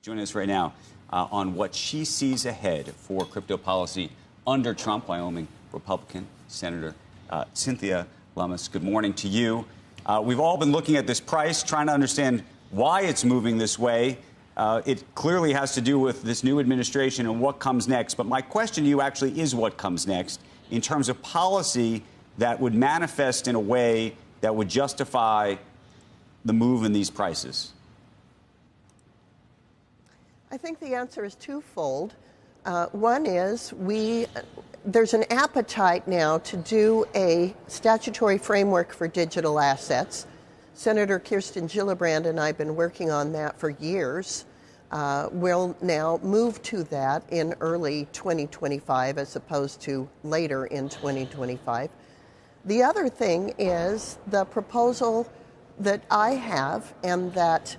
joining us right now on what she sees ahead for crypto policy under Trump. Wyoming Republican Senator Cynthia Lummis. Good morning to you. We've all been looking at this price, trying to understand why it's moving this way. It clearly has to do with this new administration and what comes next. But my question to you actually is what comes next in terms of policy that would manifest in a way that would justify the move in these prices. I think the answer is twofold. One is there's an appetite now to do a statutory framework for digital assets. Senator Kirsten Gillibrand and I have been working on that for years. We'll now move to that in early 2025 as opposed to later in 2025. The other thing is the proposal that I have and that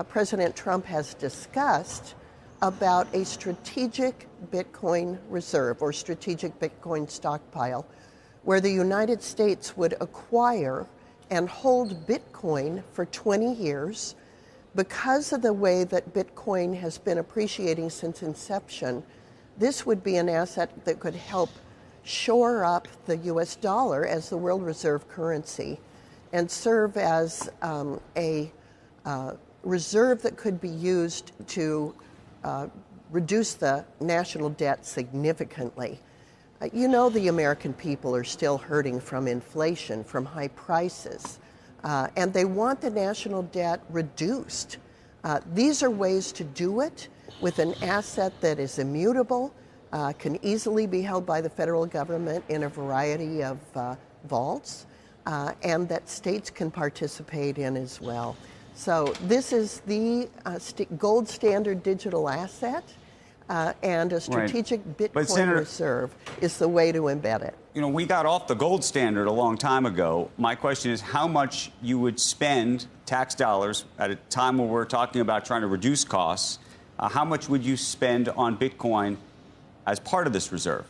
President Trump has discussed about a strategic Bitcoin reserve or strategic Bitcoin stockpile, where the United States would acquire and hold Bitcoin for 20 years. Because of the way that Bitcoin has been appreciating since inception, this would be an asset that could help shore up the U.S. dollar as the world reserve currency and serve as a reserve that could be used to reduce the national debt significantly. You know, the American people are still hurting from inflation, from high prices, and they want the national debt reduced. These are ways to do it with an asset that is immutable, can easily be held by the federal government in a variety of vaults, and that states can participate in as well. So this is the gold standard digital asset, and a strategic Bitcoin reserve is the way to embed it. You know, we got off the gold standard a long time ago. My question is how much you would spend tax dollars at a time where we're talking about trying to reduce costs. How much would you spend on Bitcoin as part of this reserve?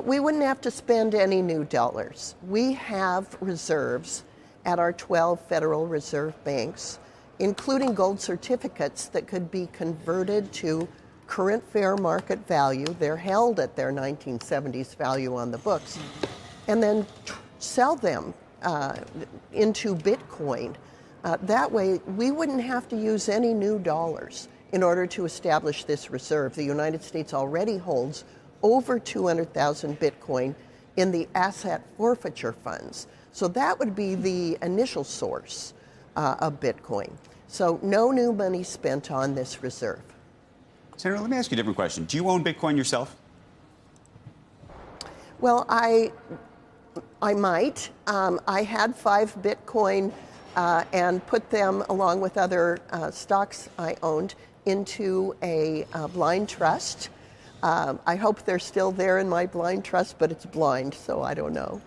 We wouldn't have to spend any new dollars. We have reserves at our 12 Federal Reserve banks, including gold certificates that could be converted to current fair market value. They're held at their 1970s value on the books, and then sell them into Bitcoin. That way, we wouldn't have to use any new dollars in order to establish this reserve. The United States already holds over 200,000 Bitcoin in the asset forfeiture funds. So that would be the initial source of Bitcoin. So no new money spent on this reserve. Senator, let me ask you a different question. Do you own Bitcoin yourself? Well, I might. I had 5 Bitcoin and put them, along with other stocks I owned, into a blind trust. I hope they're still there in my blind trust, but it's blind, so I don't know.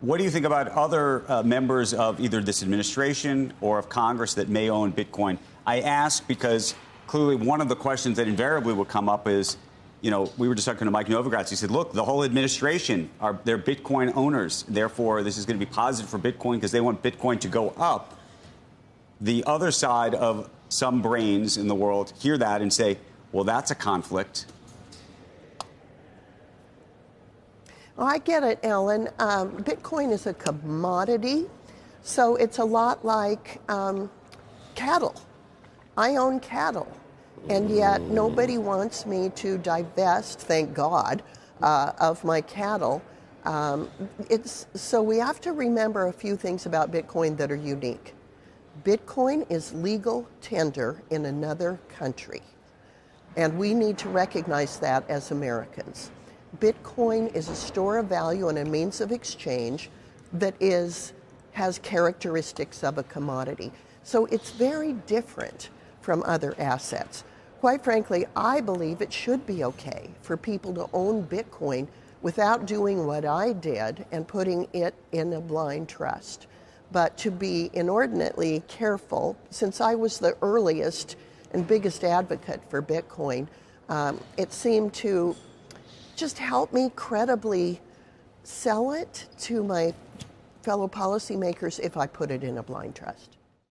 What do you think about other members of either this administration or of Congress that may own Bitcoin? I ask because clearly one of the questions that invariably will come up is, you know, we were just talking to Mike Novogratz. He said, look, the whole administration, they're Bitcoin owners. Therefore, this is going to be positive for Bitcoin because they want Bitcoin to go up. The other side of some brains in the world hear that and say, well, that's a conflict. Well, I get it, Ellen. Bitcoin is a commodity, so it's a lot like cattle. I own cattle, and yet nobody wants me to divest, thank God, of my cattle. So we have to remember a few things about Bitcoin that are unique. Bitcoin is legal tender in another country, and we need to recognize that as Americans. Bitcoin is a store of value and a means of exchange that has characteristics of a commodity. So it's very different from other assets. Quite frankly, I believe it should be okay for people to own Bitcoin without doing what I did and putting it in a blind trust, but to be inordinately careful. Since I was the earliest and biggest advocate for Bitcoin, it seemed to just help me credibly sell it to my fellow policymakers if I put it in a blind trust.